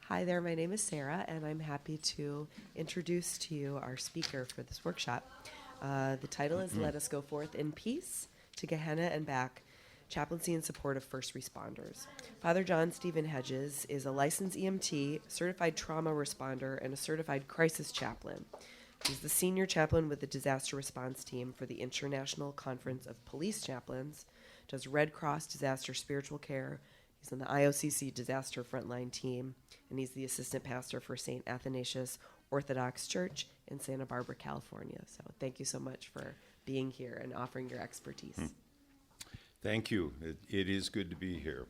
Hi there, my name is Sarah, and I'm happy to introduce to you our speaker for this workshop. The title is Let Us Go Forth in Peace to Gehenna and Back, Chaplaincy in Support of First Responders. Father John Stephen Hedges is a licensed EMT, certified trauma responder, and a certified crisis chaplain. He's the senior chaplain with the disaster response team for the International Conference of Police Chaplains, does Red Cross disaster spiritual care. He's on the IOCC disaster frontline team, and he's the assistant pastor for St. Athanasius Orthodox Church in Santa Barbara, California. So thank you so much for being here and offering your expertise. Thank you. It is good to be here.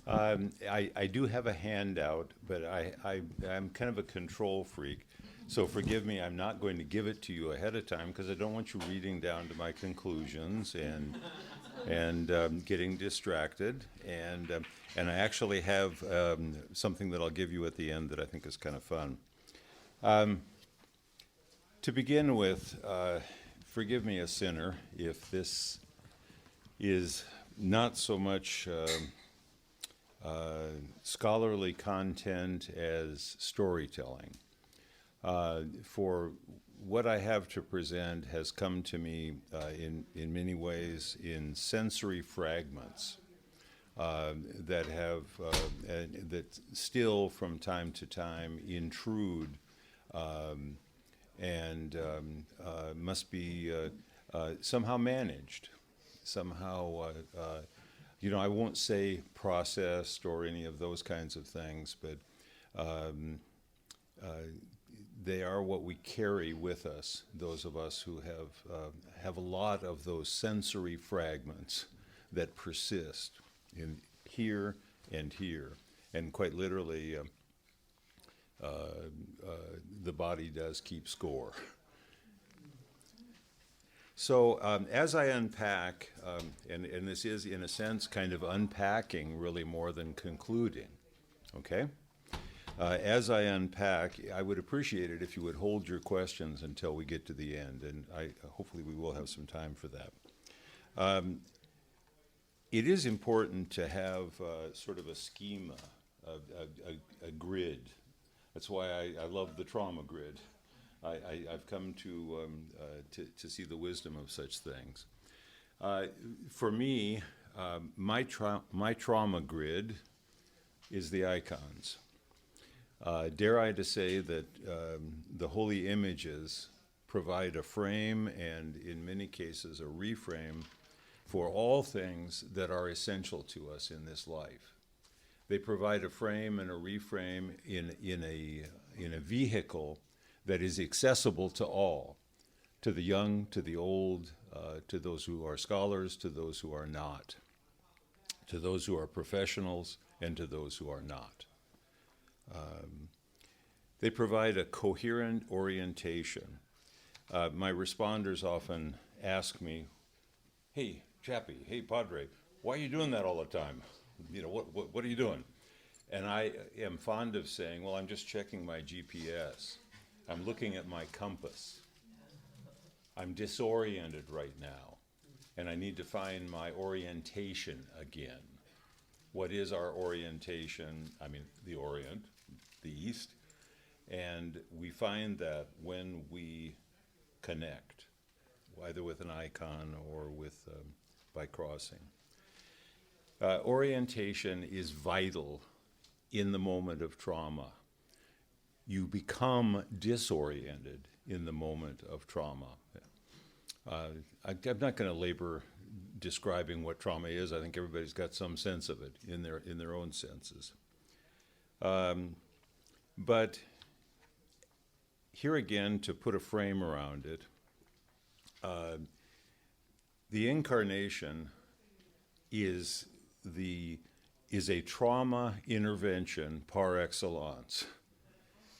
I do have a handout, but I'm kind of a control freak. So forgive me, I'm not going to give it to you ahead of time because I don't want you reading down to my conclusions and getting distracted. And I actually have something that I'll give you at the end that I think is kind of fun. To begin with, forgive me, a sinner, if this is not so much scholarly content as storytelling. For what I have to present has come to me in many ways in sensory fragments that still from time to time intrude and must be somehow managed, somehow, I won't say processed or any of those kinds of things, but they are what we carry with us, those of us who have a lot of those sensory fragments that persist in here and here. And quite literally, the body does keep score. So as I unpack, and this is in a sense kind of unpacking really more than concluding, okay? As I unpack, I would appreciate it if you would hold your questions until we get to the end, and hopefully we will have some time for that. It is important to have sort of a schema, a grid. That's why I love the trauma grid. I've come to see the wisdom of such things. For me, my trauma grid is the icons. Dare I to say that the holy images provide a frame and, in many cases, a reframe for all things that are essential to us in this life. They provide a frame and a reframe in a vehicle that is accessible to all, to the young, to the old, to those who are scholars, to those who are not, to those who are professionals, and to those who are not. They provide a coherent orientation. My responders often ask me, "Hey, Chappie, hey, Padre, why are you doing that all the time? What are you doing?" And I am fond of saying, well, I'm just checking my GPS. I'm looking at my compass. I'm disoriented right now, and I need to find my orientation again. What is our orientation? I mean, the Orient, the East. And we find that when we connect, either with an icon or by crossing. Orientation is vital in the moment of trauma. You become disoriented in the moment of trauma. I'm not going to labor describing what trauma is. I think everybody's got some sense of it in their own senses. But here again, to put a frame around it, the incarnation is a trauma intervention par excellence.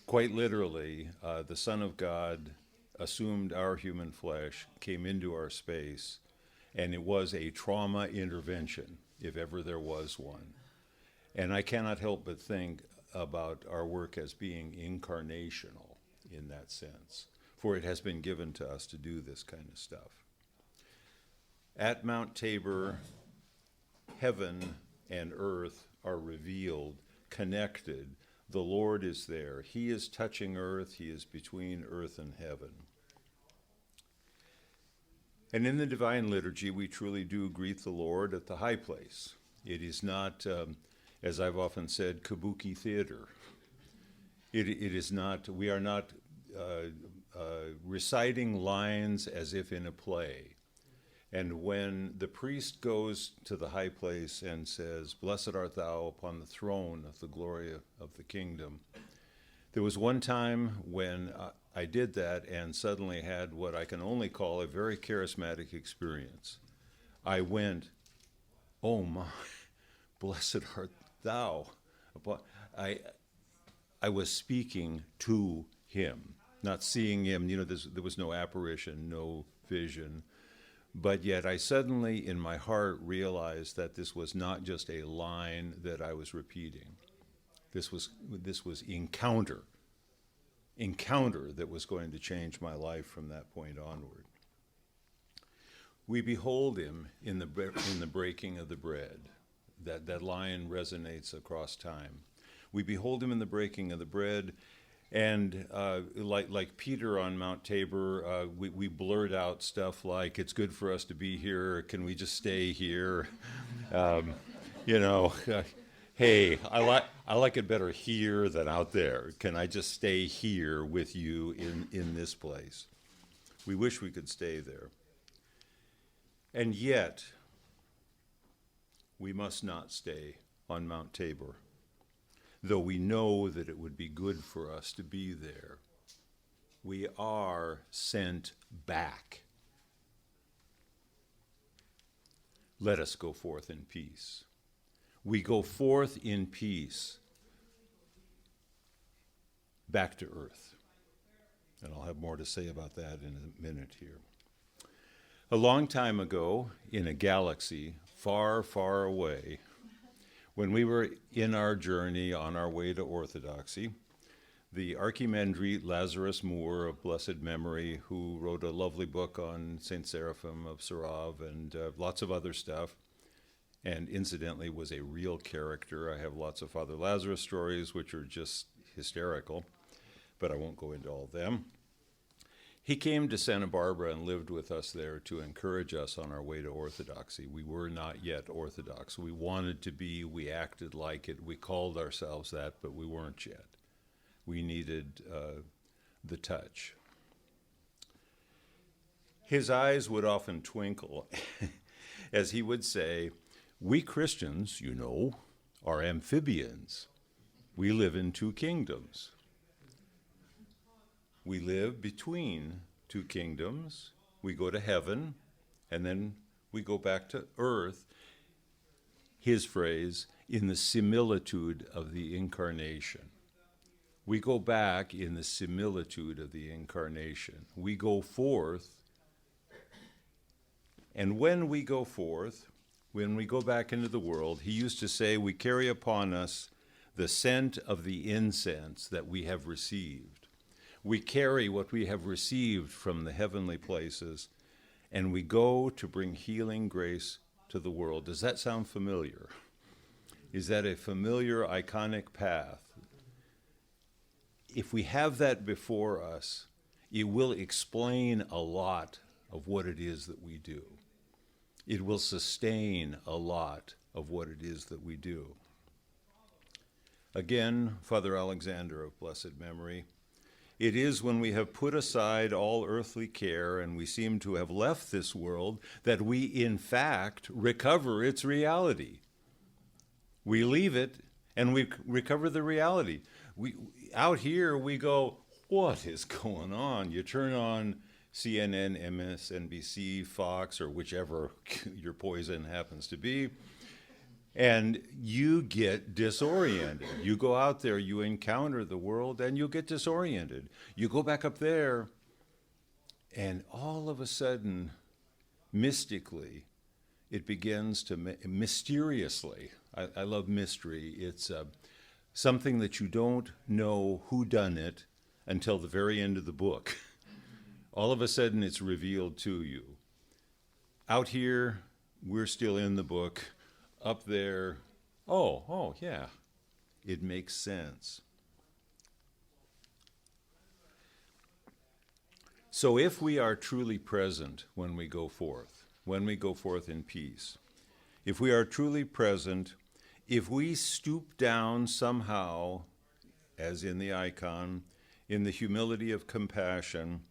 Quite literally, the Son of God assumed our human flesh, came into our space, and it was a trauma intervention, if ever there was one. And I cannot help but think about our work as being incarnational in that sense, for it has been given to us to do this kind of stuff. At Mount Tabor, heaven and earth are revealed, connected The Lord is there. He is touching earth. He is between earth and heaven. And in the Divine Liturgy, we truly do greet the Lord at the high place. It is not, as I've often said, kabuki theater. It is not, we are not reciting lines as if in a play. And when the priest goes to the high place and says, "Blessed art thou upon the throne of the glory of the kingdom," there was one time when I did that and suddenly had what I can only call a very charismatic experience. I went, "Oh my, blessed art thou." I was speaking to him, not seeing him. There was no apparition, no vision. But yet I suddenly, in my heart, realized that this was not just a line that I was repeating. This was encounter that was going to change my life from that point onward. We behold him in the breaking of the bread. That line resonates across time. We behold him in the breaking of the bread. And like Peter on Mount Tabor, we blurt out stuff like, "It's good for us to be here. Can we just stay here?" Hey, I like it better here than out there. Can I just stay here with you in this place? We wish we could stay there. And yet, we must not stay on Mount Tabor, though we know that it would be good for us to be there. We are sent back. Let us go forth in peace. We go forth in peace back to earth. And I'll have more to say about that in a minute here. A long time ago, in a galaxy far, far away, when we were in our journey on our way to orthodoxy, the archimandrite Lazarus Moore of blessed memory, who wrote a lovely book on Saint Seraphim of Sarov and lots of other stuff, and incidentally was a real character. I have lots of Father Lazarus stories which are just hysterical, but I won't go into all of them. He came to Santa Barbara and lived with us there to encourage us on our way to orthodoxy. We were not yet Orthodox. We wanted to be, we acted like it, we called ourselves that, but we weren't yet. We needed the touch. His eyes would often twinkle as he would say, "We Christians, are amphibians. We live in two kingdoms. We live between two kingdoms. We go to heaven, and then we go back to earth." His phrase, "in the similitude of the incarnation." We go back in the similitude of the incarnation. We go forth, and when we go forth, when we go back into the world, he used to say, we carry upon us the scent of the incense that we have received. We carry what we have received from the heavenly places, and we go to bring healing grace to the world. Does that sound familiar? Is that a familiar, iconic path? If we have that before us, it will explain a lot of what it is that we do. It will sustain a lot of what it is that we do. Again, Father Alexander of blessed memory, it is when we have put aside all earthly care and we seem to have left this world that we, in fact, recover its reality. We leave it and we recover the reality. Out here, we go, what is going on? You turn on CNN, MSNBC, Fox, or whichever your poison happens to be, and you get disoriented. You go out there, you encounter the world, and you get disoriented. You go back up there, and all of a sudden, mystically, it begins to, mysteriously, I love mystery. It's something that you don't know who done it until the very end of the book. All of a sudden, it's revealed to you. Out here, we're still in the book. Up there, oh, yeah, it makes sense. So if we are truly present when we go forth in peace, if we are truly present, if we stoop down somehow, as in the icon, in the humility of compassion,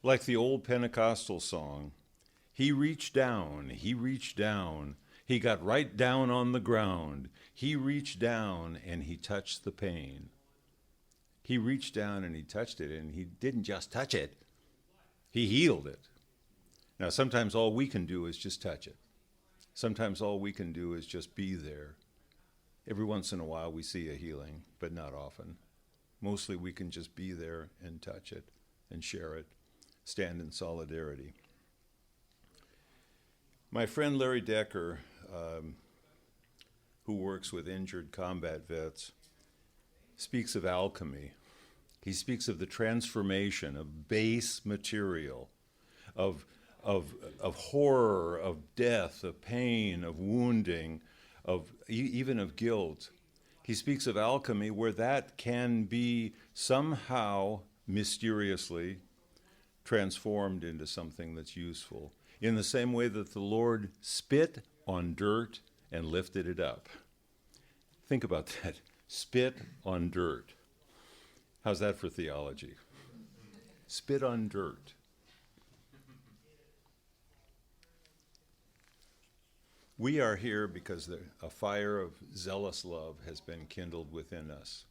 like the old Pentecostal song, he reached down, he got right down on the ground, he reached down and he touched the pain. He reached down and he touched it, and he didn't just touch it, he healed it. Now, sometimes all we can do is just touch it. Sometimes all we can do is just be there. Every once in a while we see a healing, but not often. Mostly we can just be there and touch it and share it, stand in solidarity. My friend Larry Decker, who works with injured combat vets, speaks of alchemy. He speaks of the transformation of base material, of horror, of death, of pain, of wounding, even of guilt. He speaks of alchemy where that can be somehow mysteriously transformed into something that's useful, in the same way that the Lord spit on dirt and lifted it up. Think about that. Spit on dirt. How's that for theology? Spit on dirt. We are here because a fire of zealous love has been kindled within us.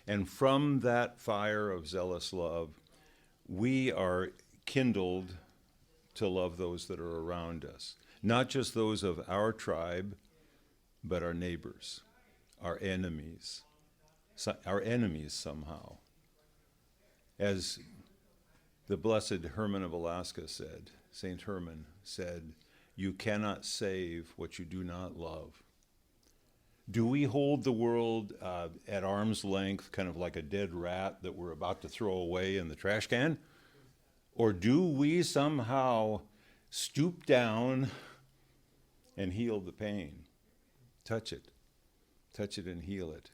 And from that fire of zealous love, we are kindled to love those that are around us. Not just those of our tribe, but our neighbors, our enemies somehow. As the blessed Herman of Alaska said, St. Herman said, "You cannot save what you do not love." Do we hold the world at arm's length, kind of like a dead rat that we're about to throw away in the trash can? Or do we somehow stoop down and heal the pain? Touch it and heal it.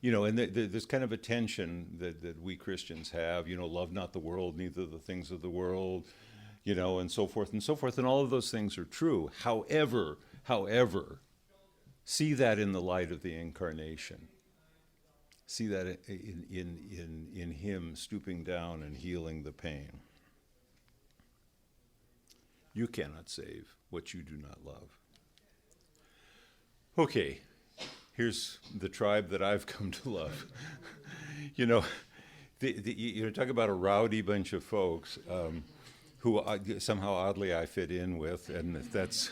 You know, and there's kind of a tension that we Christians have, love not the world, neither the things of the world, and so forth and so forth. And all of those things are true. However, see that in the light of the incarnation. See that in him stooping down and healing the pain. You cannot save what you do not love. Okay, here's the tribe that I've come to love. Talk about a rowdy bunch of folks who somehow oddly I fit in with, and that's,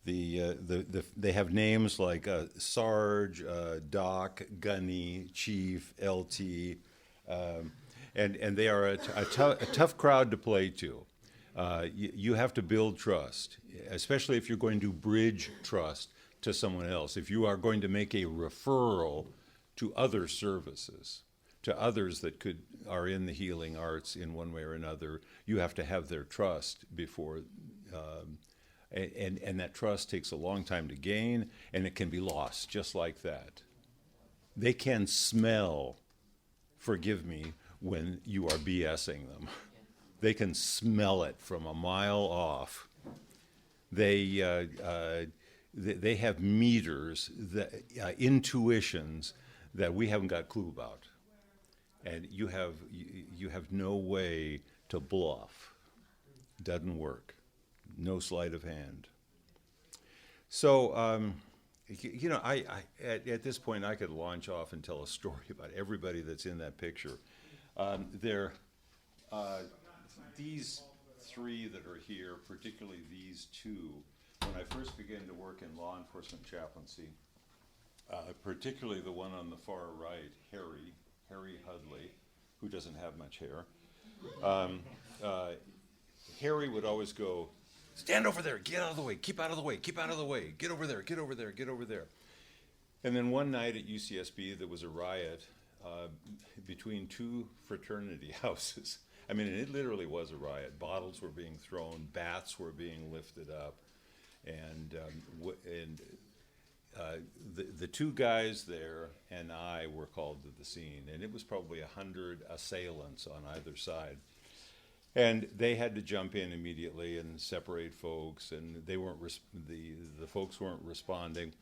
they have names like Sarge, Doc, Gunny, Chief, LT, and they are a tough crowd to play to. You have to build trust, especially if you're going to bridge trust to someone else. If you are going to make a referral to other services, to others that are in the healing arts in one way or another, you have to have their trust before, and that trust takes a long time to gain, and it can be lost just like that. They can smell, forgive me, when you are BSing them. They can smell it from a mile off. They have meters, intuitions that we haven't got a clue about, and you have no way to bluff. Doesn't work. No sleight of hand. So, I at this point I could launch off and tell a story about everybody that's in that picture. These three that are here, particularly these two, when I first began to work in law enforcement chaplaincy, particularly the one on the far right, Harry Hudley, who doesn't have much hair. Harry would always go, "Stand over there, get out of the way, keep out of the way, keep out of the way, get over there, get over there, get over there." And then one night at UCSB, there was a riot between two fraternity houses. I mean, it literally was a riot. Bottles were being thrown, bats were being lifted up, and the two guys there and I were called to the scene, and it was probably 100 assailants on either side. And they had to jump in immediately and separate folks, and they weren't the folks weren't responding.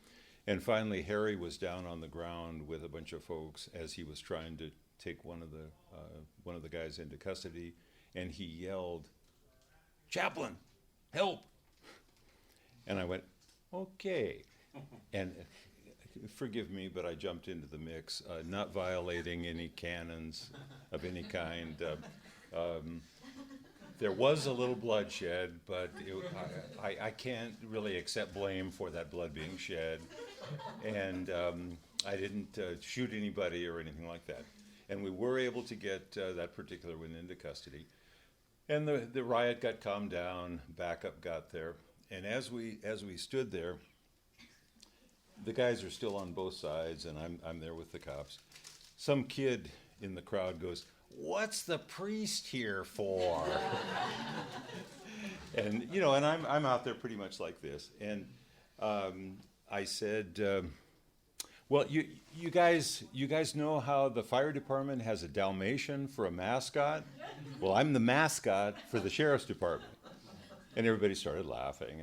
And finally, Harry was down on the ground with a bunch of folks as he was trying to take one of the guys into custody, and he yelled, "Chaplain, help!" And I went, "Okay." And forgive me, but I jumped into the mix, not violating any canons of any kind. There was a little bloodshed, but I can't really accept blame for that blood being shed. And I didn't shoot anybody or anything like that. And we were able to get that particular one into custody. And the riot got calmed down, backup got there. And as we stood there, the guys are still on both sides, and I'm there with the cops. Some kid in the crowd goes, "What's the priest here for?" And and I'm out there pretty much like this. And I said, "Well, you guys know how the fire department has a Dalmatian for a mascot? Well, I'm the mascot for the sheriff's department." And everybody started laughing,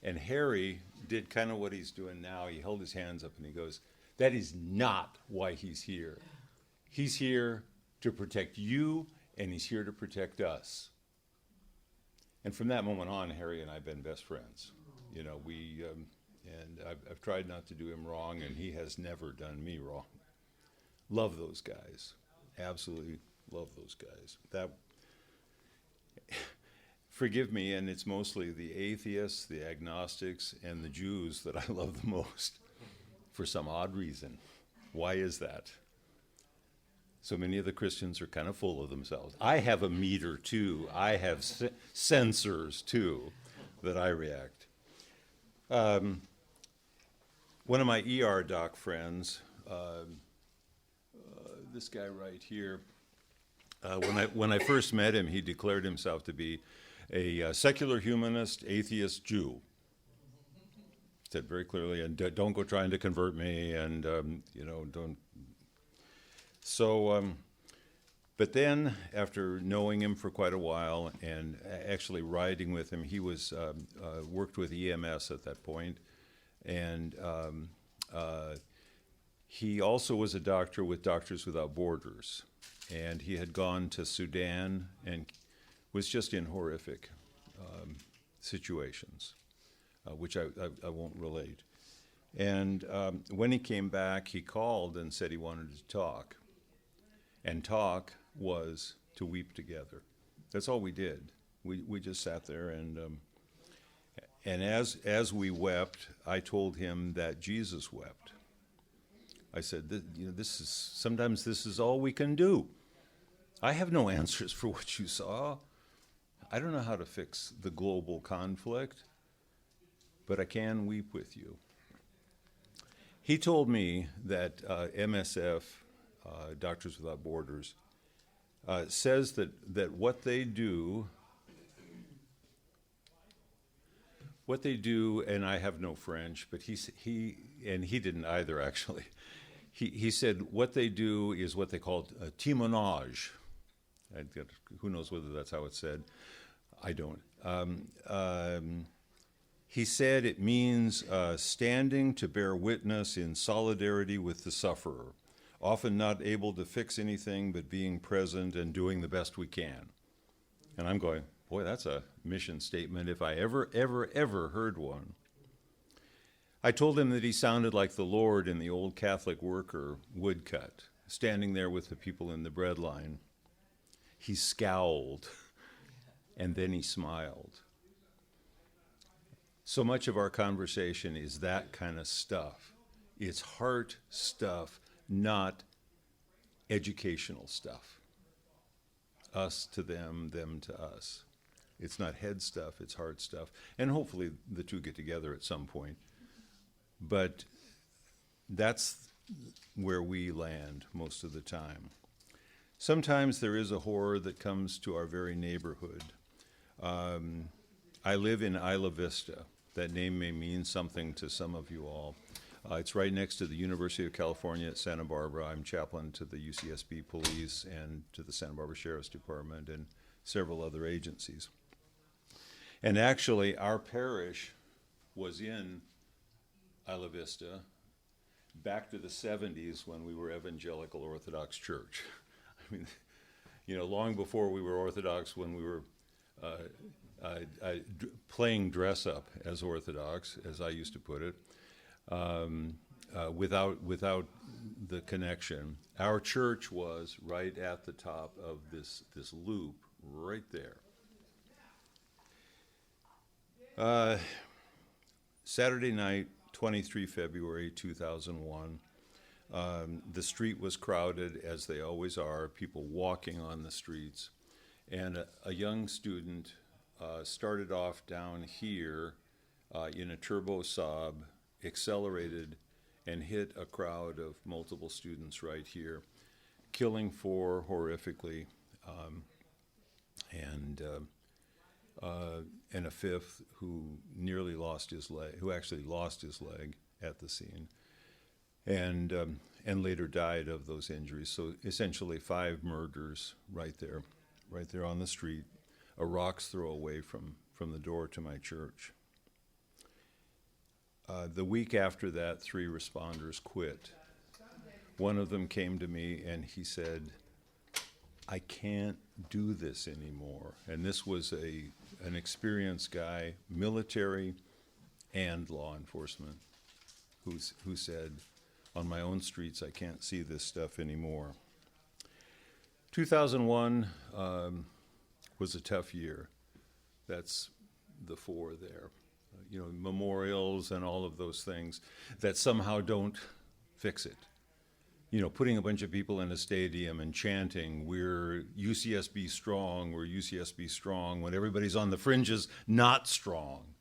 and Harry did kind of what he's doing now. He held his hands up and he goes, "That is not why he's here. He's here to protect you, and he's here to protect us." And from that moment on, Harry and I have been best friends. And I've tried not to do him wrong, and he has never done me wrong. Love those guys. Absolutely love those guys. Forgive me, and it's mostly the atheists, the agnostics, and the Jews that I love the most for some odd reason. Why is that? So many of the Christians are kind of full of themselves. I have a meter too. I have sensors too that I react. One of my ER doc friends, this guy right here, when I first met him, he declared himself to be a secular humanist, atheist Jew. Said very clearly, and don't go trying to convert me, and don't. So, but then after knowing him for quite a while and actually riding with him, he was worked with EMS at that point, and he also was a doctor with Doctors Without Borders, and he had gone to Sudan and was just in horrific situations, which I won't relate. And when he came back, he called and said he wanted to talk. And talk was to weep together. That's all we did. We just sat there, and as we wept, I told him that Jesus wept. I said, sometimes this is all we can do. I have no answers for what you saw. I don't know how to fix the global conflict, but I can weep with you. He told me that MSF, Doctors Without Borders, says that what they do, and I have no French, but he didn't either actually. He said what they do is what they call témoignage. Who knows whether that's how it's said? I don't. He said it means standing to bear witness in solidarity with the sufferer, often not able to fix anything, but being present and doing the best we can. And I'm going, boy, that's a mission statement if I ever heard one. I told him that he sounded like the Lord in the old Catholic worker woodcut, standing there with the people in the bread line. He scowled, and then he smiled. So much of our conversation is that kind of stuff. It's heart stuff, not educational stuff. Us to them, them to us. It's not head stuff, it's heart stuff. And hopefully the two get together at some point. But that's where we land most of the time. Sometimes there is a horror that comes to our very neighborhood. I live in Isla Vista. That name may mean something to some of you all. It's right next to the University of California at Santa Barbara. I'm chaplain to the UCSB Police and to the Santa Barbara Sheriff's Department and several other agencies. And actually, our parish was in Isla Vista back to the 70s when we were Evangelical Orthodox Church. I mean, long before we were Orthodox, when we were playing dress up as Orthodox, as I used to put it, without the connection. Our church was right at the top of this loop, right there. Saturday night, 23 February 2001. The street was crowded, as they always are, people walking on the streets. And a young student started off down here in a turbo Saab, accelerated, and hit a crowd of multiple students right here, killing 4 horrifically, and a 5th who nearly lost his leg, who actually lost his leg at the scene, and later died of those injuries. So essentially 5 murders right there on the street, a rock's throw away from the door to my church. The week after that, 3 responders quit. One of them came to me and he said, "I can't do this anymore." And this was an experienced guy, military and law enforcement, who said, "On my own streets, I can't see this stuff anymore." 2001 was a tough year. That's the 4 there. Memorials and all of those things that somehow don't fix it. Putting a bunch of people in a stadium and chanting, "We're UCSB strong, we're UCSB strong," when everybody's on the fringes not strong.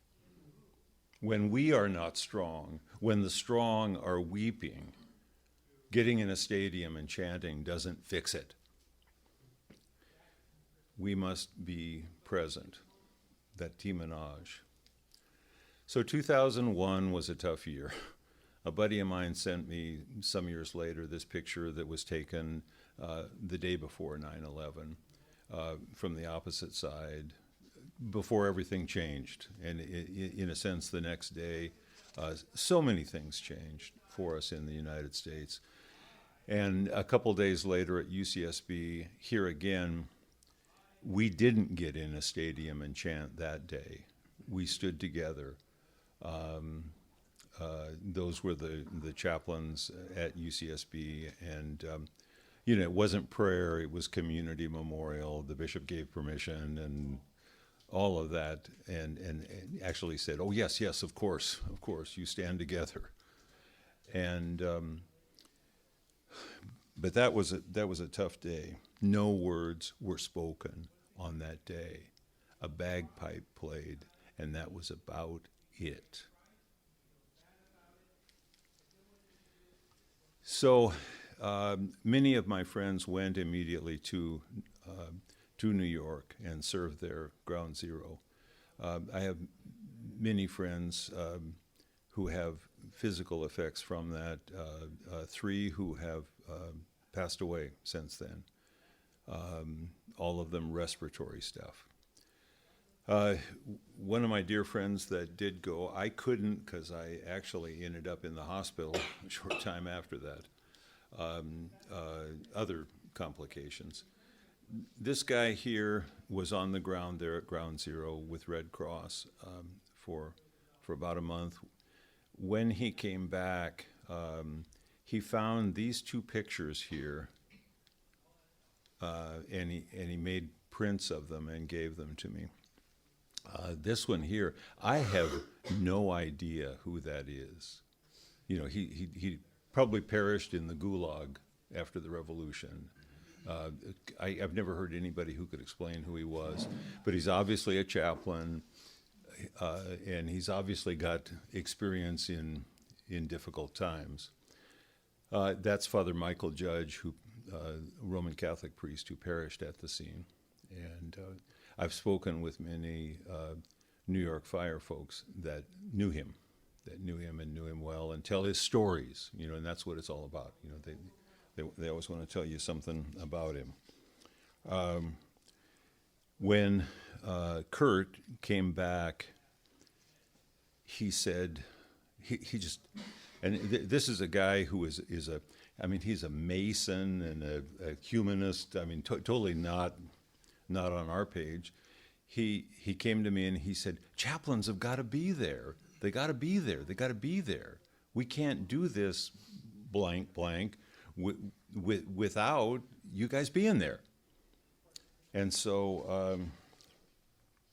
When we are not strong, when the strong are weeping, getting in a stadium and chanting doesn't fix it. We must be present, that timonage. So 2001 was a tough year. A buddy of mine sent me some years later this picture that was taken the day before 9/11 from the opposite side, before everything changed. And in a sense, the next day, so many things changed for us in the United States. And a couple days later at UCSB, here again, we didn't get in a stadium and chant that day. We stood together. Those were the chaplains at UCSB, and it wasn't prayer, it was community memorial. The bishop gave permission and all of that, and actually said, "Oh yes, of course, you stand together." And but that was a tough day. No words were spoken on that day. A bagpipe played, and that was about it. So many of my friends went immediately to New York and served their Ground Zero. I have many friends who have physical effects from that, 3 who have passed away since then, all of them respiratory stuff. One of my dear friends that did go, I couldn't because I actually ended up in the hospital a short time after that. Other complications. This guy here was on the ground there at Ground Zero with Red Cross for about a month. When he came back, he found these 2 pictures here, and he made prints of them and gave them to me. This one here, I have no idea who that is. He probably perished in the Gulag after the revolution. I've never heard anybody who could explain who he was, but he's obviously a chaplain, and he's obviously got experience in difficult times. That's Father Michael Judge, Roman Catholic priest who perished at the scene. And I've spoken with many New York fire folks that knew him that knew him and knew him well, and tell his stories, and that's what it's all about. They always want to tell you something about him. When Kurt came back, he said, he just, and this is a guy who is he's a Mason and a humanist. Totally not on our page. He came to me and he said, chaplains have got to be there. They got to be there. They got to be there. We can't do this blank without you guys being there. And so,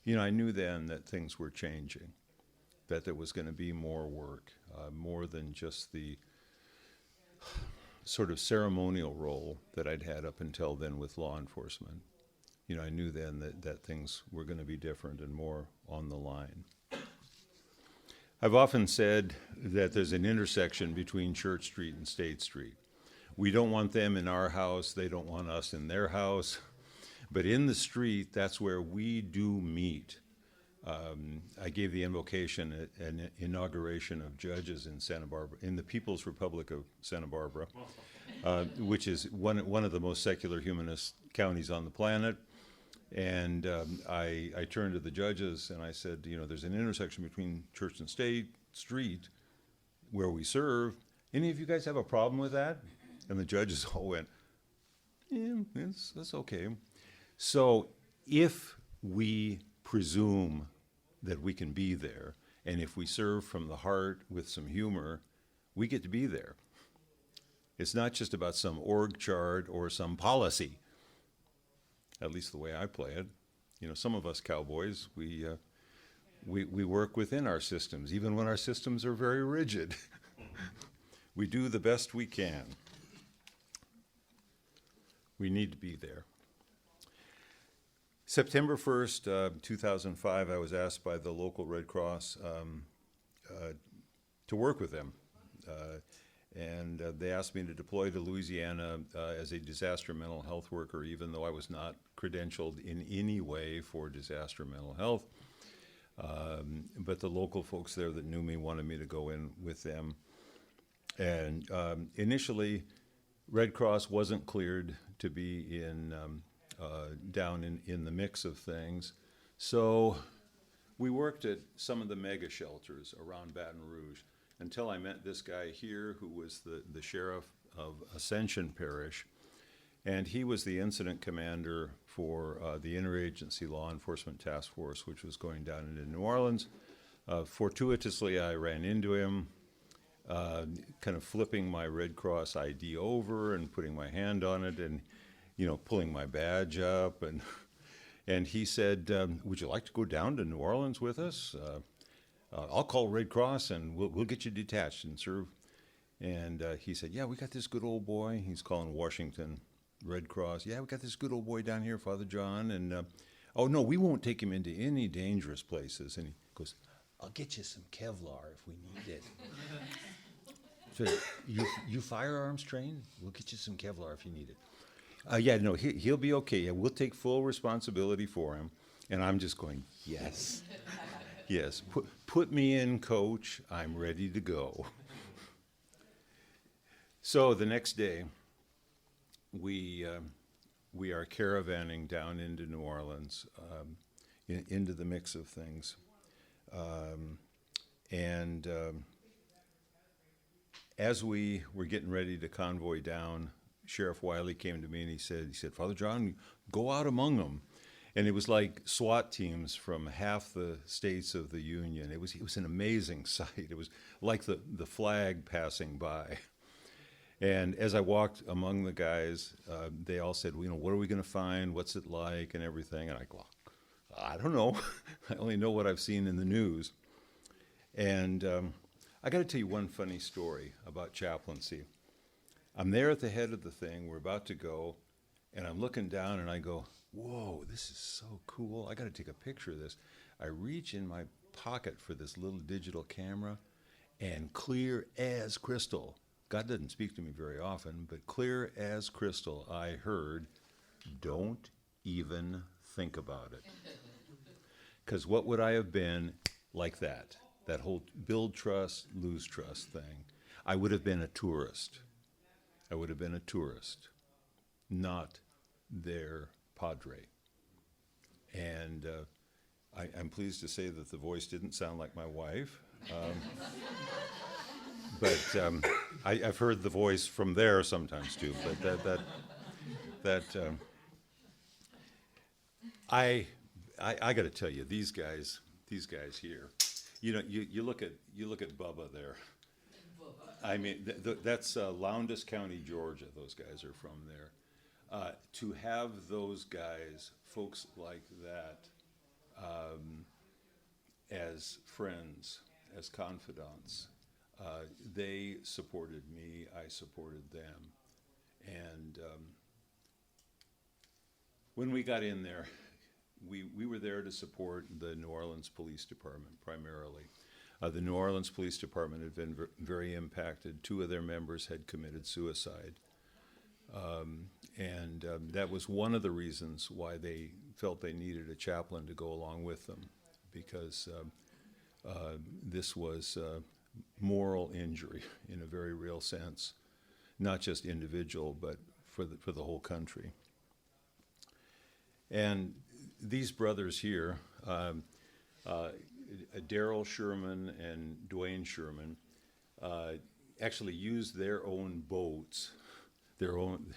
I knew then that things were changing, that there was going to be more work, more than just the sort of ceremonial role that I'd had up until then with law enforcement. I knew then that things were going to be different and more on the line. I've often said that there's an intersection between Church Street and State Street. We don't want them in our house, they don't want us in their house. But in the street, that's where we do meet. I gave the invocation at an inauguration of judges in Santa Barbara, in the People's Republic of Santa Barbara, which is one of the most secular humanist counties on the planet. And I turned to the judges and I said, there's an intersection between Church and State Street where we serve. Any of you guys have a problem with that? And the judges all went, yeah, that's okay. So if we presume that we can be there, and if we serve from the heart with some humor, we get to be there. It's not just about some org chart or some policy, at least the way I play it. Some of us cowboys, we work within our systems, even when our systems are very rigid. We do the best we can. We need to be there. September 1st, 2005, I was asked by the local Red Cross to work with them. And they asked me to deploy to Louisiana as a disaster mental health worker, even though I was not credentialed in any way for disaster mental health. But the local folks there that knew me wanted me to go in with them. And initially, Red Cross wasn't cleared to be down in the mix of things. So we worked at some of the mega shelters around Baton Rouge until I met this guy here who was the sheriff of Ascension Parish. And he was the incident commander for the Interagency Law Enforcement Task Force, which was going down into New Orleans. Fortuitously, I ran into him, kind of flipping my Red Cross ID over and putting my hand on it and, pulling my badge up. And he said, would you like to go down to New Orleans with us? I'll call Red Cross and we'll get you detached and serve. And he said, yeah, we got this good old boy. He's calling Washington Red Cross. Yeah, we got this good old boy down here, Father John. And, oh, no, we won't take him into any dangerous places. And he goes, I'll get you some Kevlar if we need it. So you firearms trained? We'll get you some Kevlar if you need it. Yeah, no, he'll be okay. Yeah, we'll take full responsibility for him. And I'm just going, yes. Yes, put me in, coach. I'm ready to go. So the next day, we are caravanning down into New Orleans, into the mix of things. As we were getting ready to convoy down, Sheriff Wiley came to me and he said, Father John, go out among them. And it was like SWAT teams from half the states of the Union. It was an amazing sight. It was like the flag passing by. And as I walked among the guys, they all said, what are we going to find? What's it like? And everything. And I go, I don't know. I only know what I've seen in the news. And I got to tell you one funny story about chaplaincy. I'm there at the head of the thing. We're about to go. And I'm looking down and I go, whoa, this is so cool. I got to take a picture of this. I reach in my pocket for this little digital camera, and clear as crystal, God doesn't speak to me very often, but clear as crystal, I heard, don't even think about it. Because what would I have been like that? that whole build trust, lose trust thing. I would have been a tourist. I would have been a tourist, not their padre. And I'm pleased to say that the voice didn't sound like my wife. But I've heard the voice from there sometimes too. But I got to tell you, these guys here, you look at Bubba there. I mean, that's Lowndes County, Georgia. Those guys are from there. To have those guys, folks like that, as friends, as confidants, they supported me, I supported them. And when we got in there, we were there to support the New Orleans Police Department primarily. The New Orleans Police Department had been very impacted. 2 of their members had committed suicide. And that was one of the reasons why they felt they needed a chaplain to go along with them, because this was moral injury in a very real sense, not just individual, but for the whole country. And these brothers here, Daryl Sherman and Dwayne Sherman, actually used their own boats, their own,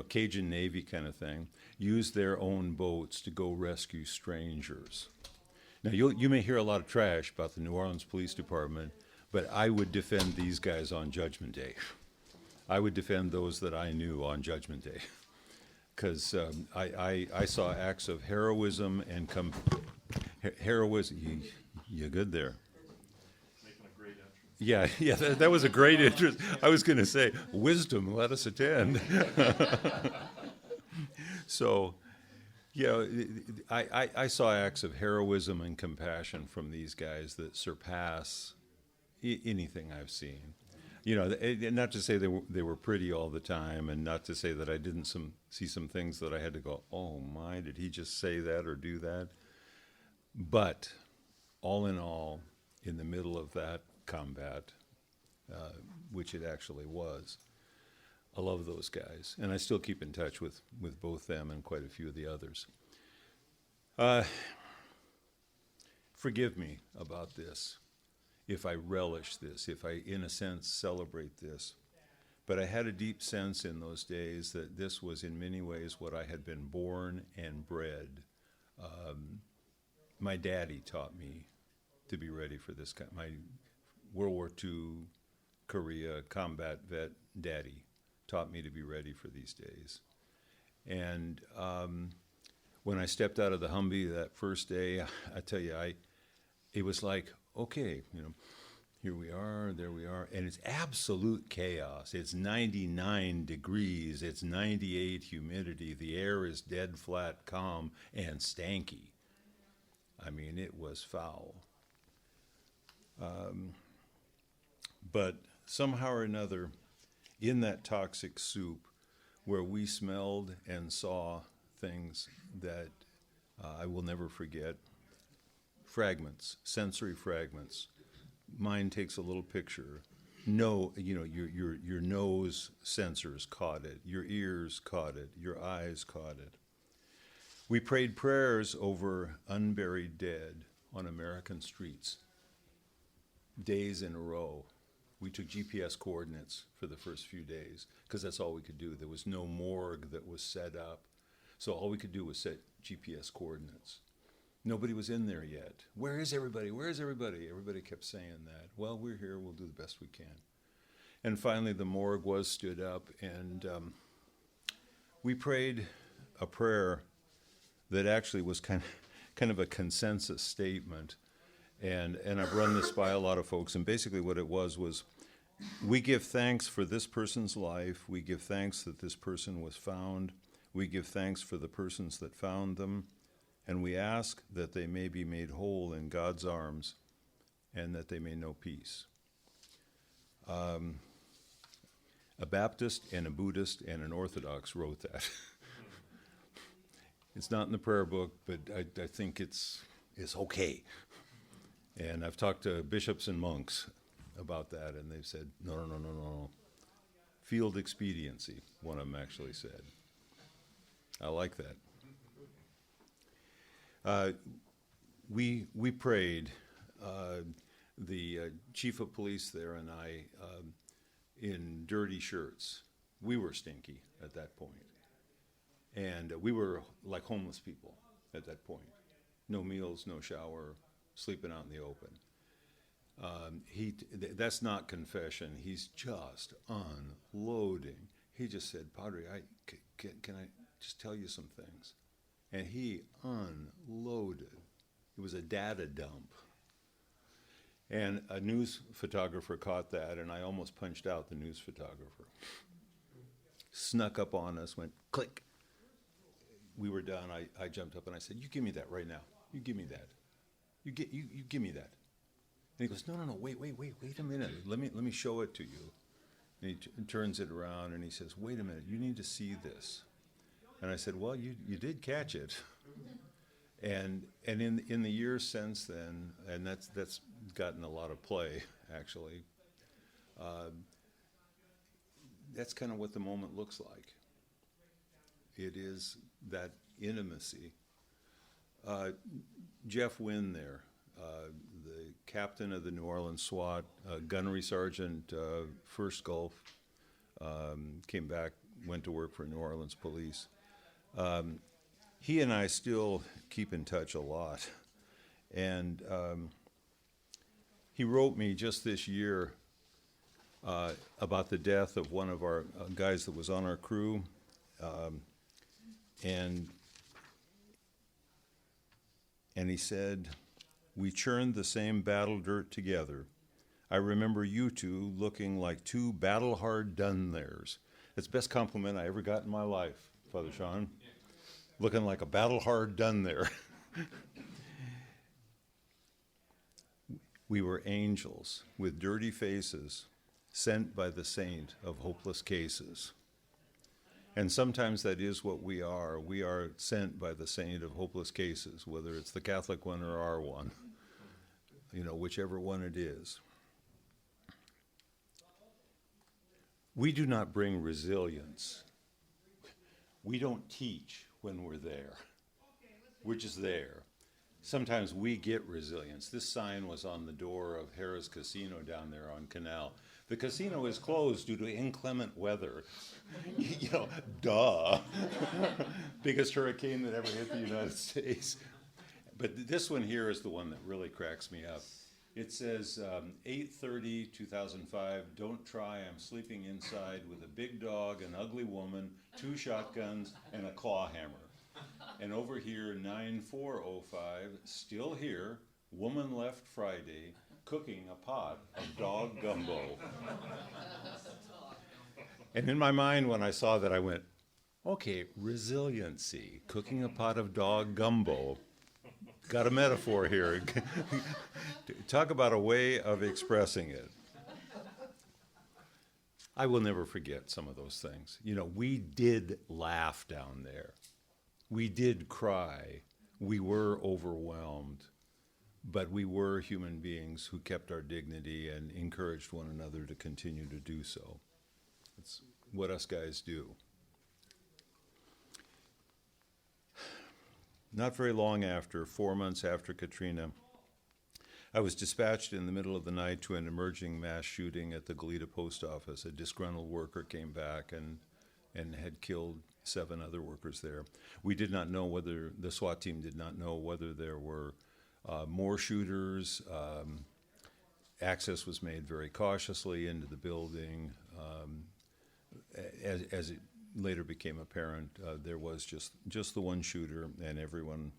Cajun Navy kind of thing, used their own boats to go rescue strangers. Now, you may hear a lot of trash about the New Orleans Police Department, but I would defend these guys on Judgment Day. I would defend those that I knew on Judgment Day, because I saw acts of heroism and heroism. You good there? Making a great entrance. Yeah, that was a great interest. I was going to say, wisdom, let us attend. So, I saw acts of heroism and compassion from these guys that surpass anything I've seen. Not to say they were pretty all the time, and not to say that I didn't see some things that I had to go, oh my, did he just say that or do that? But all in all, in the middle of that combat, which it actually was, I love those guys, and I still keep in touch with both them and quite a few of the others. Forgive me about this, if I relish this, if I, in a sense, celebrate this. But I had a deep sense in those days that this was in many ways what I had been born and bred. My daddy taught me to be ready for this kind. My World War II, Korea, combat vet daddy taught me to be ready for these days. And when I stepped out of the Humvee that first day, I tell you, it was like, okay, here we are, there we are, and it's absolute chaos. It's 99 degrees, it's 98 humidity, the air is dead flat, calm, and stanky. I mean, it was foul. But somehow or another, in that toxic soup, where we smelled and saw things that I will never forget, fragments, sensory fragments. Mind takes a little picture. Your nose sensors caught it, your ears caught it, your eyes caught it. We prayed prayers over unburied dead on American streets, days in a row. We took GPS coordinates for the first few days, because that's all we could do. There was no morgue that was set up, so all we could do was set GPS coordinates. Nobody was in there yet. Where is everybody? Where is everybody? Everybody kept saying that. Well, we're here. We'll do the best we can. And finally, the morgue was stood up, and we prayed a prayer that actually was kind of a consensus statement. And I've run this by a lot of folks, and basically what it was we give thanks for this person's life. We give thanks that this person was found. We give thanks for the persons that found them. And we ask that they may be made whole in God's arms and that they may know peace. A Baptist and a Buddhist and an Orthodox wrote that. It's not in the prayer book, but I think it's okay. And I've talked to bishops and monks about that, and they've said, no, no, no, no, no. Field expediency, one of them actually said. I like that. We prayed, the chief of police there and I, in dirty shirts. We were stinky at that point. And we were like homeless people at that point. No meals, no shower, sleeping out in the open. That's not confession. He's just unloading. He just said, Padre, can I just tell you some things? And he unloaded. It was a data dump. And a news photographer caught that, and I almost punched out the news photographer. Snuck up on us, went click. We were done. I jumped up and I said, you give me that right now. You give me that. You give me that. And he goes, no, wait a minute. Let me show it to you. And he turns it around and he says, wait a minute, you need to see this. And I said, well, you did catch it. And in the years since then, and that's gotten a lot of play, actually, that's kind of what the moment looks like. It is that intimacy. Jeff Wynn there, the captain of the New Orleans SWAT, gunnery sergeant, 1st Gulf, came back, went to work for New Orleans police. He and I still keep in touch a lot. And he wrote me just this year about the death of one of our guys that was on our crew. And he said, we churned the same battle dirt together. I remember you two looking like two battle-hard done-theirs. That's the best compliment I ever got in my life, Father Sean. Looking like a battle-hard done-there. We were angels with dirty faces, sent by the saint of hopeless cases. And sometimes that is what we are. We are sent by the saint of hopeless cases, whether it's the Catholic one or our one, whichever one it is. We do not bring resilience. We don't teach when we're there. We're just there. Sometimes we get resilience. This sign was on the door of Harrah's Casino down there on Canal. The casino is closed due to inclement weather. Duh. Biggest hurricane that ever hit the United States. But this one here is the one that really cracks me up. It says, 8/30/2005, don't try, I'm sleeping inside with a big dog, an ugly woman, 2 shotguns, and a claw hammer. And over here, 9/4/05, still here, woman left Friday, cooking a pot of dog gumbo. And in my mind, when I saw that, I went, okay, resiliency, cooking a pot of dog gumbo. Got a metaphor here. Talk about a way of expressing it. I will never forget some of those things. We did laugh down there. We did cry. We were overwhelmed. But we were human beings who kept our dignity and encouraged one another to continue to do so. It's what us guys do. Not very long after, 4 months after Katrina, I was dispatched in the middle of the night to an emerging mass shooting at the Goleta post office. A disgruntled worker came back and had killed 7 other workers there. We did not know whether, the SWAT team did not know whether there were more shooters. Access was made very cautiously into the building. As it later became apparent, there was just the one shooter, and everyone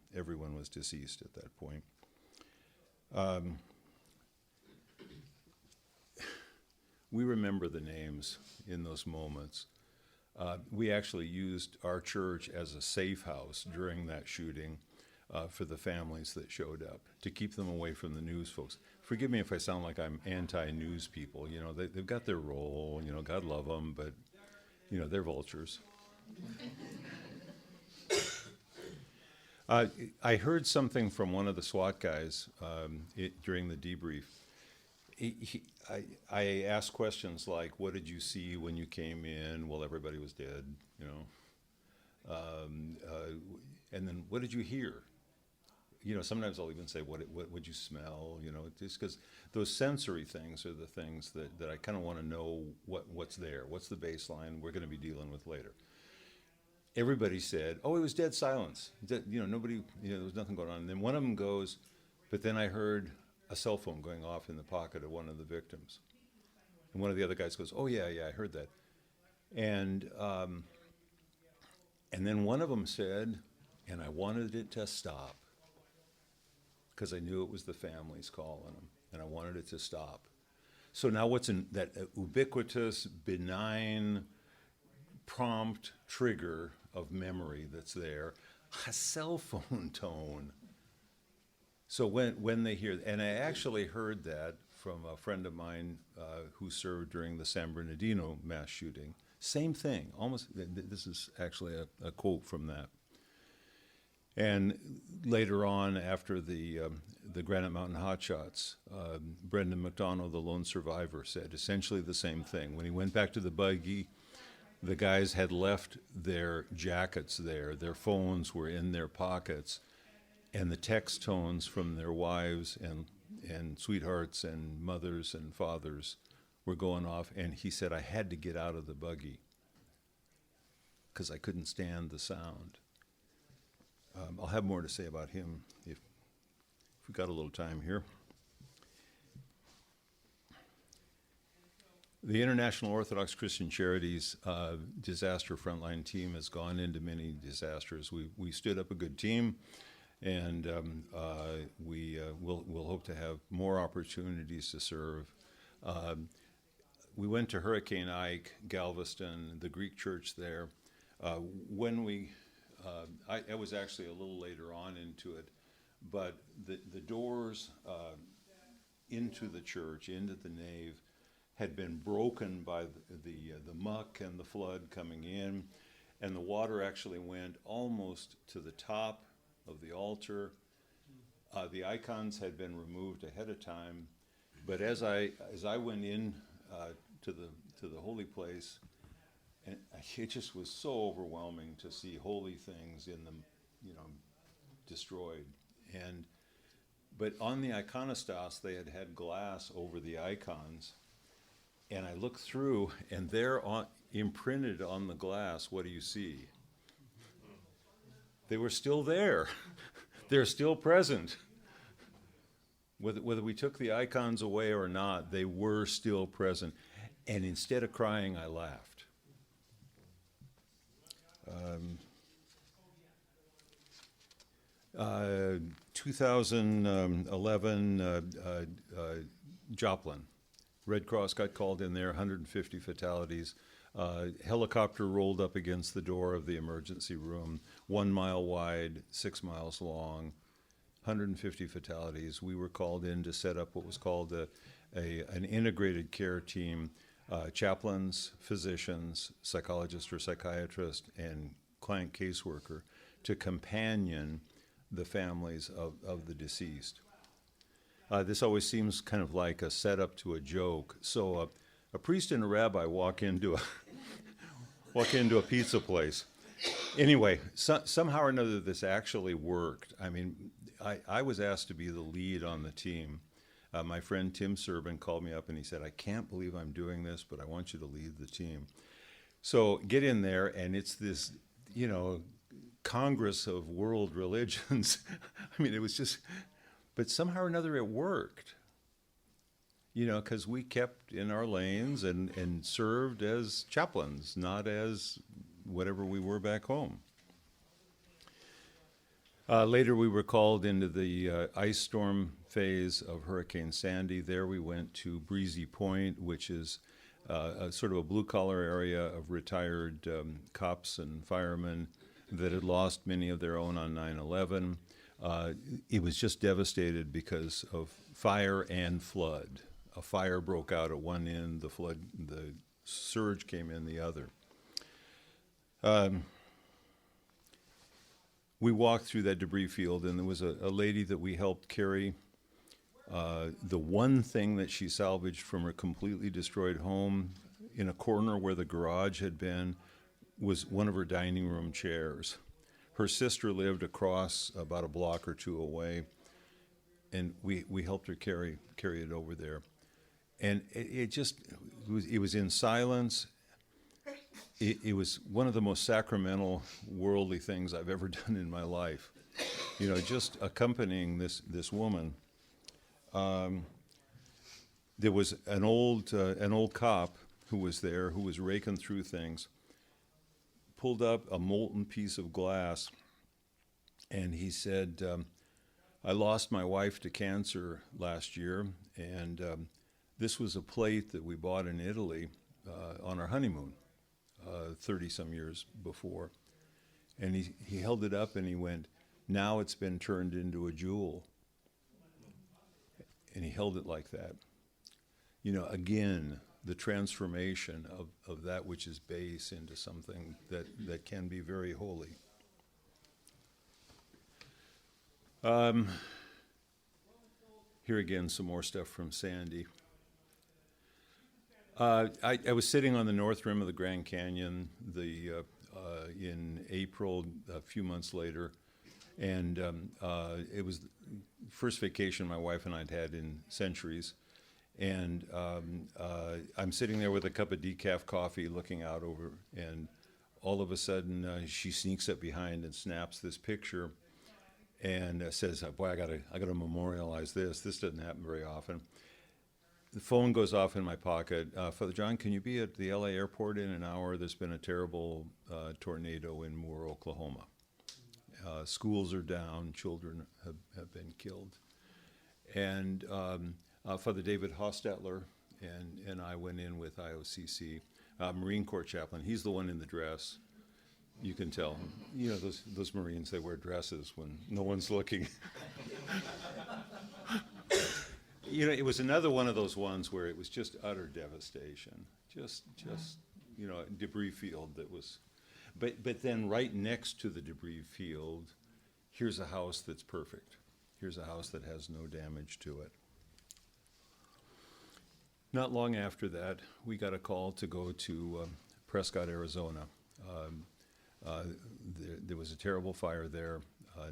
was deceased at that point. We remember the names in those moments. We actually used our church as a safe house during that shooting for the families that showed up, to keep them away from the news folks. Forgive me if I sound like I'm anti-news people. They've got their role, God love them, but, they're vultures. I heard something from one of the SWAT guys during the debrief. I asked questions like, "What did you see when you came in?" Well, everybody was dead, you know. And then, "What did you hear?" You know, sometimes I'll even say, what would you smell? You know, just because those sensory things are the things that I kind of want to know what's there. What's the baseline we're going to be dealing with later? Everybody said, "Oh, it was dead silence. You know, nobody, you know, there was nothing going on." And then one of them goes, "But then I heard a cell phone going off in the pocket of one of the victims." And one of the other guys goes, "Oh, yeah, I heard that." And then one of them said, "And I wanted it to stop, because I knew it was the families calling them, and I wanted it to stop." So now what's in that ubiquitous, benign, prompt trigger of memory that's there? A cell phone tone. So when they hear, and I actually heard that from a friend of mine who served during the San Bernardino mass shooting. Same thing, almost, this is actually a quote from that. And later on, after the Granite Mountain Hotshots, Brendan McDonald, the lone survivor, said essentially the same thing. When he went back to the buggy, the guys had left their jackets there. Their phones were in their pockets, and the text tones from their wives and sweethearts and mothers and fathers were going off. And he said, "I had to get out of the buggy because I couldn't stand the sound." I'll have more to say about him if we've got a little time here. The International Orthodox Christian Charities disaster frontline team has gone into many disasters. We stood up a good team, and we'll hope to have more opportunities to serve. We went to Hurricane Ike, Galveston, the Greek church there. I was actually a little later on into it, but the doors into the church, into the nave, had been broken by the muck and the flood coming in, and the water actually went almost to the top of the altar. The icons had been removed ahead of time, but as I went in to the holy place, and it just was so overwhelming to see holy things in them, you know, destroyed. But on the iconostas, they had glass over the icons, and I looked through, and there, imprinted on the glass, what do you see? They were still there. They're still present. Whether we took the icons away or not, they were still present. And instead of crying, I laughed. 2011, Joplin. Red Cross got called in there, 150 fatalities. Helicopter rolled up against the door of the emergency room, 1 mile wide, 6 miles long, 150 fatalities. We were called in to set up what was called an integrated care team, chaplains, physicians, psychologist or psychiatrist, and client caseworker to companion the families of the deceased. This always seems kind of like a setup to a joke. So a priest and a rabbi walk into a pizza place. Anyway, somehow or another, this actually worked. I mean, I was asked to be the lead on the team. My friend Tim Serban called me up and he said, "I can't believe I'm doing this, but I want you to lead the team." So get in there, and it's this, you know, Congress of world religions. I mean, it was just, but somehow or another it worked. You know, because we kept in our lanes and served as chaplains, not as whatever we were back home. Later, we were called into the ice storm phase of Hurricane Sandy. There we went to Breezy Point, which is a sort of a blue-collar area of retired cops and firemen that had lost many of their own on 9/11. It was just devastated because of fire and flood. A fire broke out at one end, the surge came in the other. we walked through that debris field, and there was a lady that we helped carry the one thing that she salvaged from her completely destroyed home in a corner where the garage had been was one of her dining room chairs. Her sister lived across about a block or two away, and we helped her carry it over there. And it was in silence. It was one of the most sacramental, worldly things I've ever done in my life. You know, just accompanying this woman. There was an old cop who was there, who was raking through things, pulled up a molten piece of glass, and he said, I lost my wife to cancer last year, and this was a plate that we bought in Italy on our honeymoon 30-some years before. And he held it up and he went, now it's been turned into a jewel. And he held it like that. You know, again, the transformation of that which is base into something that can be very holy. Here again, some more stuff from Sandy. I was sitting on the north rim of the Grand Canyon in April, a few months later, and it was the first vacation my wife and I had in centuries. And I'm sitting there with a cup of decaf coffee looking out over, and all of a sudden she sneaks up behind and snaps this picture and says, boy, I gotta memorialize this. This doesn't happen very often. The phone goes off in my pocket. Father John, can you be at the LA airport in an hour? There's been a terrible tornado in Moore, Oklahoma. Schools are down, children have been killed. And Father David Hostetler and I went in with IOCC, Marine Corps chaplain. He's the one in the dress. You can tell. You know, those Marines, they wear dresses when no one's looking. You know, it was another one of those ones where it was just utter devastation. Just you know, a debris field that was. But then right next to the debris field, here's a house that's perfect. Here's a house that has no damage to it. Not long after that, we got a call to go to Prescott, Arizona. There was a terrible fire there. A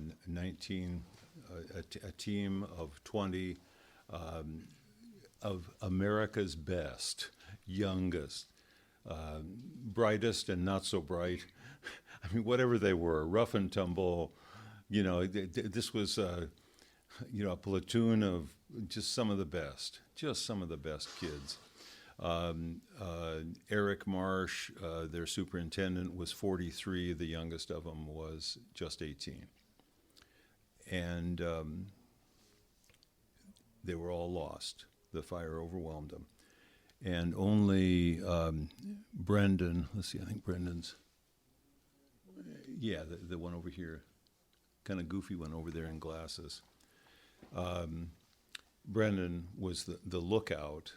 team of 20 of America's best, youngest, brightest and not so bright. I mean, whatever they were, rough and tumble. You know, this was you know, a platoon of just some of the best kids. Eric Marsh, their superintendent, was 43. The youngest of them was just 18. And they were all lost. The fire overwhelmed them. And only Brendan, let's see, I think Brendan's, yeah, the one over here, kind of goofy one over there in glasses. Brendan was the lookout.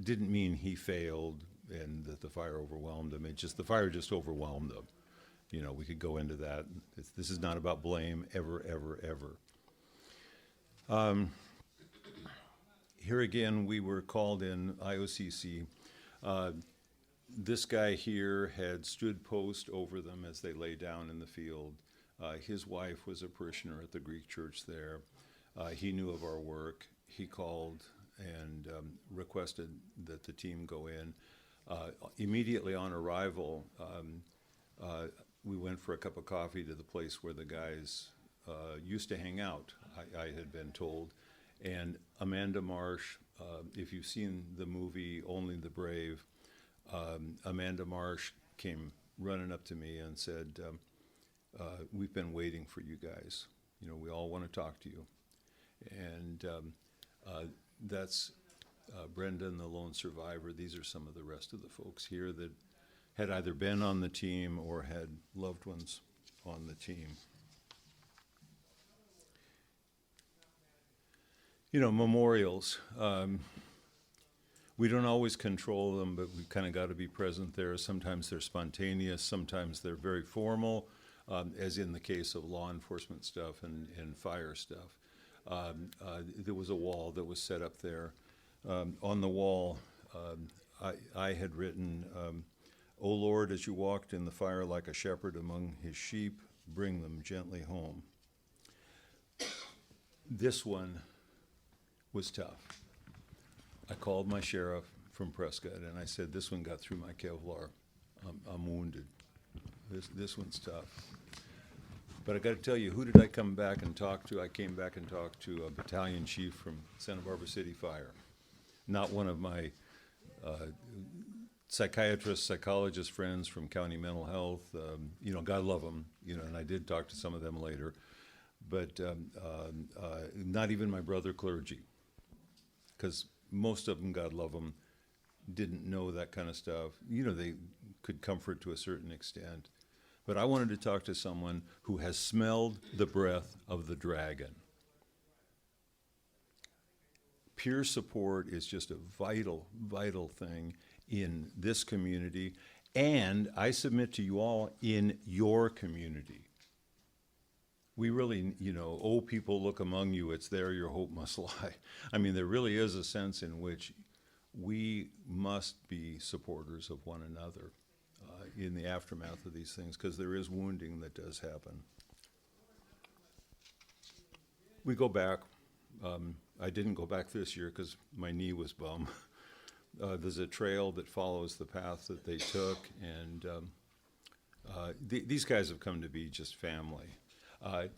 Didn't mean he failed and that the fire overwhelmed him. The fire just overwhelmed them. You know, we could go into that. This is not about blame, ever, ever, ever. Here again, we were called in IOCC. This guy here had stood post over them as they lay down in the field. His wife was a parishioner at the Greek church there. He knew of our work. He called and requested that the team go in. Immediately on arrival, we went for a cup of coffee to the place where the guys used to hang out, I had been told. And Amanda Marsh, if you've seen the movie Only the Brave, Amanda Marsh came running up to me and said, we've been waiting for you guys. You know, we all want to talk to you. And that's Brendan, the lone survivor. These are some of the rest of the folks here that had either been on the team or had loved ones on the team. You know, memorials. We don't always control them, but we kind of got to be present there. Sometimes they're spontaneous. Sometimes they're very formal. as in the case of law enforcement stuff and fire stuff. There was a wall that was set up there. On the wall, I had written, "O Lord, as you walked in the fire like a shepherd among his sheep, bring them gently home." This one was tough. I called my sheriff from Prescott and I said, "This one got through my Kevlar. I'm wounded. This one's tough." But I got to tell you, who did I come back and talk to? I came back and talked to a battalion chief from Santa Barbara City Fire, not one of my psychiatrist, psychologist friends from county mental health. God love them, and I did talk to some of them later, but not even my brother clergy, because most of them, God love them, didn't know that kind of stuff. They could comfort to a certain extent. But I wanted to talk to someone who has smelled the breath of the dragon. Peer support is just a vital, vital thing in this community, and I submit to you all, in your community. We really, "Oh, people, look among you, it's there your hope must lie." I mean, there really is a sense in which we must be supporters of one another in the aftermath of these things, because there is wounding that does happen. We go back. I didn't go back this year because my knee was bum. There's a trail that follows the path that they took, and these guys have come to be just family. A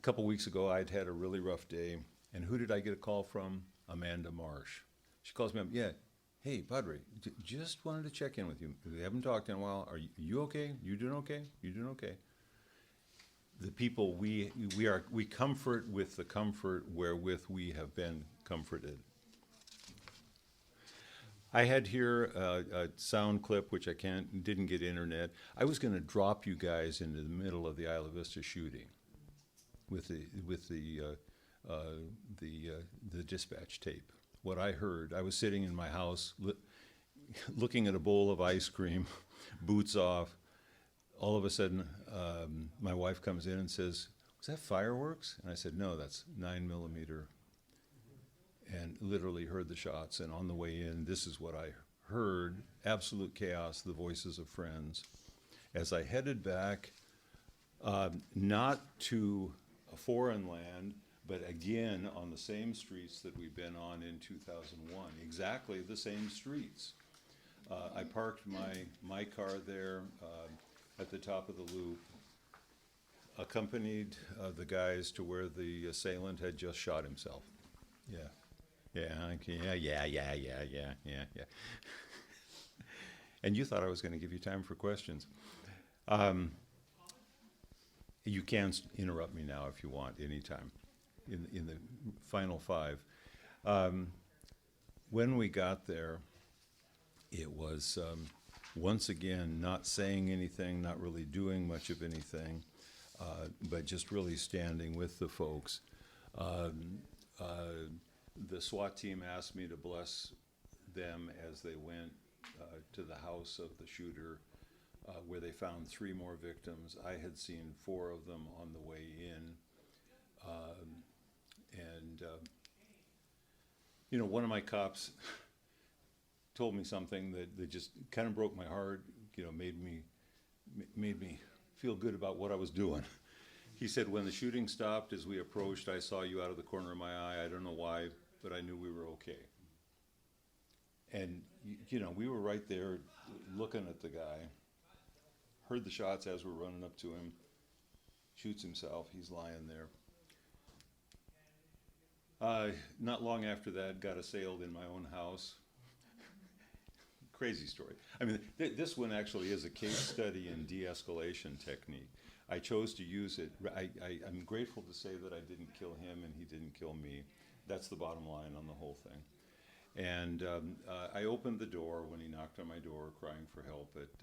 couple weeks ago, I'd had a really rough day, and who did I get a call from? Amanda Marsh. She calls me up, "Yeah, hey, Padre, just wanted to check in with you. We haven't talked in a while. Are you okay? You doing okay? You doing okay?" The people we comfort with the comfort wherewith we have been comforted. I had here a sound clip, which I didn't get internet. I was going to drop you guys into the middle of the Isla Vista shooting with the dispatch tape. What I heard, I was sitting in my house looking at a bowl of ice cream, boots off. All of a sudden, my wife comes in and says, "Was that fireworks?" And I said, "No, that's 9mm." And literally heard the shots. And on the way in, this is what I heard: absolute chaos, the voices of friends. As I headed back, not to a foreign land, but again on the same streets that we've been on in 2001, exactly the same streets. I parked my car there at the top of the loop, accompanied the guys to where the assailant had just shot himself. Yeah. And you thought I was going to give you time for questions. You can interrupt me now if you want, anytime, in the final five. When we got there, it was once again not saying anything, not really doing much of anything, but just really standing with the folks. The SWAT team asked me to bless them as they went to the house of the shooter, where they found 3 more victims. I had seen 4 of them on the way in. One of my cops told me something that just kind of broke my heart, made me feel good about what I was doing. He said, "When the shooting stopped, as we approached, I saw you out of the corner of my eye. I don't know why, but I knew we were okay." And, we were right there looking at the guy, heard the shots as we're running up to him, shoots himself, he's lying there. Not long after that, got assailed in my own house. Crazy story. I mean, this one actually is a case study in de-escalation technique. I chose to use it. I'm grateful to say that I didn't kill him and he didn't kill me. That's the bottom line on the whole thing. And I opened the door when he knocked on my door crying for help at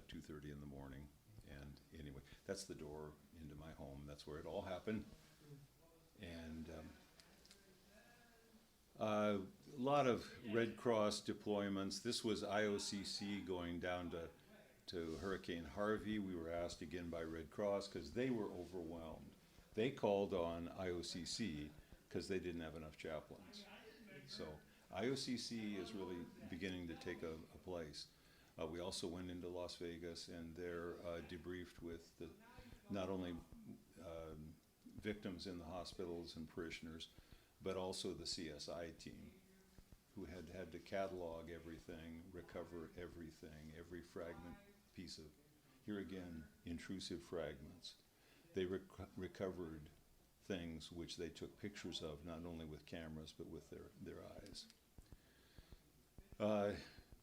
2:30 in the morning. And anyway, that's the door into my home. That's where it all happened. And a lot of Red Cross deployments. This was IOCC going down to to Hurricane Harvey, we were asked again by Red Cross because they were overwhelmed. They called on IOCC because they didn't have enough chaplains. So IOCC is really beginning to take a place. We also went into Las Vegas, and they're debriefed with not only victims in the hospitals and parishioners, but also the CSI team, who had to catalog everything, recover everything, every fragment, piece of, here again, intrusive fragments. They recovered things which they took pictures of, not only with cameras, but with their eyes.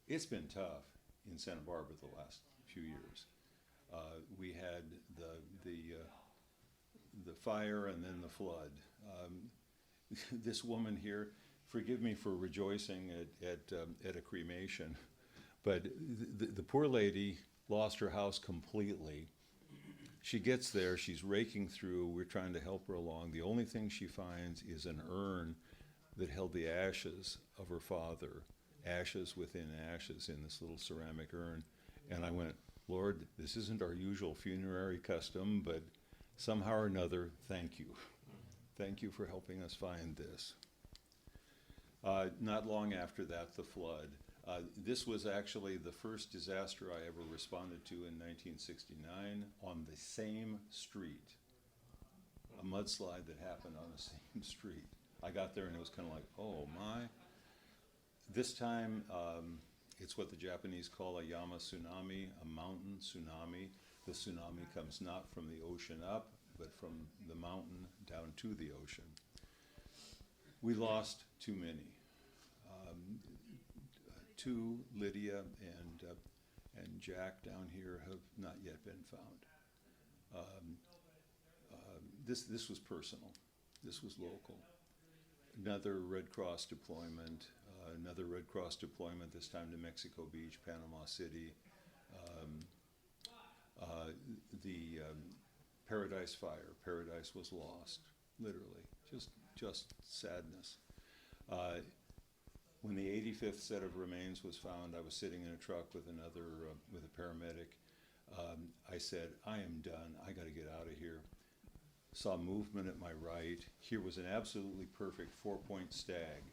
It's been tough in Santa Barbara the last few years. We had the fire and then the flood. This woman here, forgive me for rejoicing at a cremation, but the poor lady lost her house completely. She gets there, she's raking through, we're trying to help her along. The only thing she finds is an urn that held the ashes of her father, ashes within ashes in this little ceramic urn. And I went, Lord, this isn't our usual funerary custom, but somehow or another, thank you. Thank you for helping us find this. Not long after that, the flood. This was actually the first disaster I ever responded to in 1969 on the same street. A mudslide that happened on the same street. I got there and it was kind of like, oh my. This time, it's what the Japanese call a yama tsunami, a mountain tsunami. The tsunami comes not from the ocean up, but from the mountain down to the ocean. We lost too many. Two, Lydia and Jack down here, have not yet been found. This was personal. This was local. Another Red Cross deployment. This time to Mexico Beach, Panama City. The Paradise Fire. Paradise was lost, literally. Just sadness. When the 85th set of remains was found, I was sitting in a truck with with a paramedic. I said, I am done. I got to get out of here. Saw movement at my right. Here was an absolutely perfect 4-point stag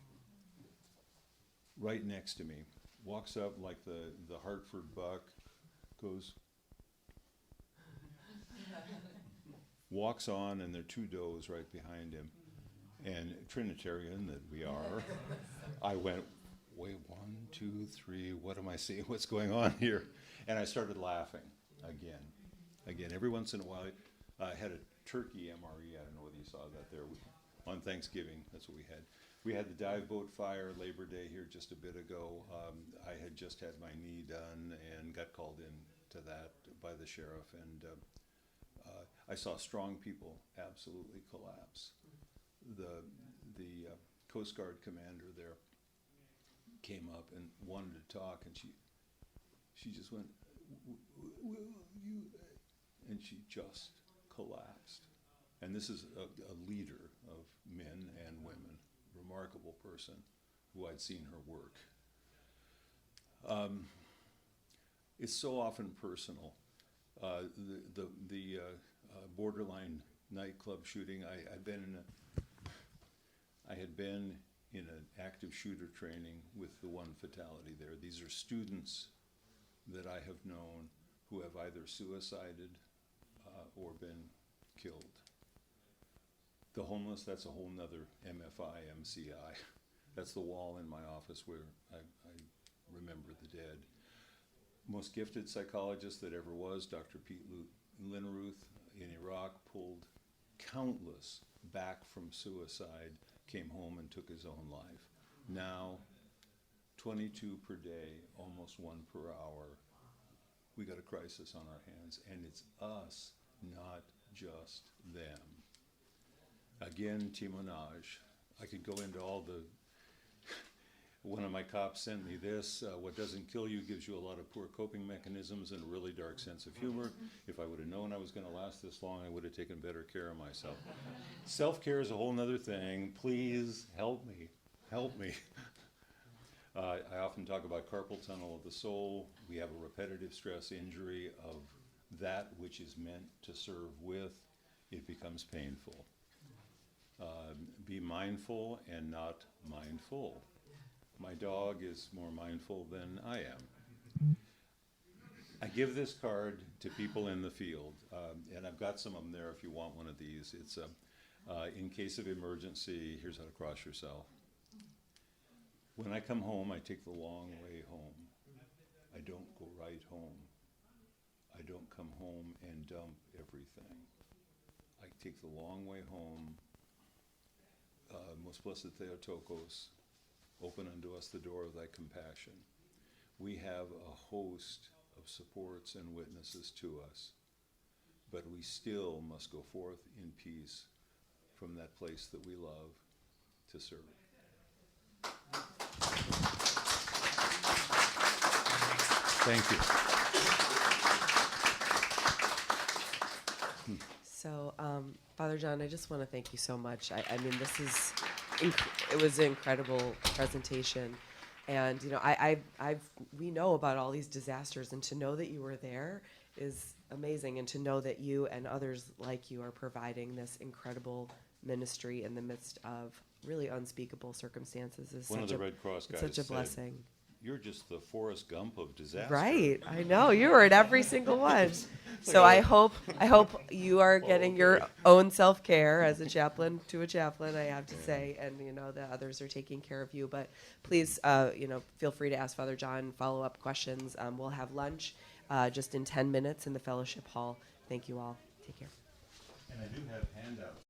right next to me. Walks up like the Hartford buck, goes, walks on, and there are two does right behind him. And Trinitarian that we are, I went, wait, 1, 2, 3, what am I seeing? What's going on here? And I started laughing again. Every once in a while, I had a turkey MRE. I don't know whether you saw that there. On Thanksgiving, that's what we had. We had the dive boat fire Labor Day here just a bit ago. I had just had my knee done and got called in to that by the sheriff. And I saw strong people absolutely collapse. The Coast Guard commander there came up and wanted to talk, and she just went, will you? And she just collapsed. And this is a leader of men and women, remarkable person who I'd seen her work. It's so often personal. The borderline nightclub shooting, I had been in an active shooter training with the one fatality there. These are students that I have known who have either suicided or been killed. The homeless, that's a whole nother MFI, MCI. That's the wall in my office where I remember the dead. Most gifted psychologist that ever was, Dr. Pete Linneruth in Iraq, pulled countless back from suicide, came home and took his own life. Now, 22 per day, almost 1 per hour. We got a crisis on our hands, and it's us, not just them. Again, Timonage. I could go into all the, one of my cops sent me this, what doesn't kill you gives you a lot of poor coping mechanisms and a really dark sense of humor. If I would have known I was gonna last this long, I would have taken better care of myself. Self-care is a whole nother thing. Please help me, help me. I often talk about carpal tunnel of the soul. We have a repetitive stress injury of that which is meant to serve with, it becomes painful. Be mindful and not mindful. My dog is more mindful than I am. I give this card to people in the field, and I've got some of them there if you want one of these. It's in case of emergency, here's how to cross yourself. When I come home, I take the long way home. I don't go right home. I don't come home and dump everything. I take the long way home. Most blessed Theotokos, open unto us the door of thy compassion. We have a host of supports and witnesses to us, but we still must go forth in peace from that place that we love to serve. Thank you. So, Father John, I just want to thank you so much. I mean, this is, it was an incredible presentation. And, you know, we know about all these disasters, and to know that you were there is amazing. And to know that you and others like you are providing this incredible ministry in the midst of really unspeakable circumstances is One of the Red Cross guys such a said, blessing. "You're just the Forrest Gump of disaster." Right, I know you were at every single one. So I hope you are getting your own self-care as a chaplain to a chaplain. I have to say, and you know the others are taking care of you. But please, you know, feel free to ask Father John follow-up questions. We'll have lunch just in 10 minutes in the fellowship hall. Thank you all. Take care. And I do have handouts.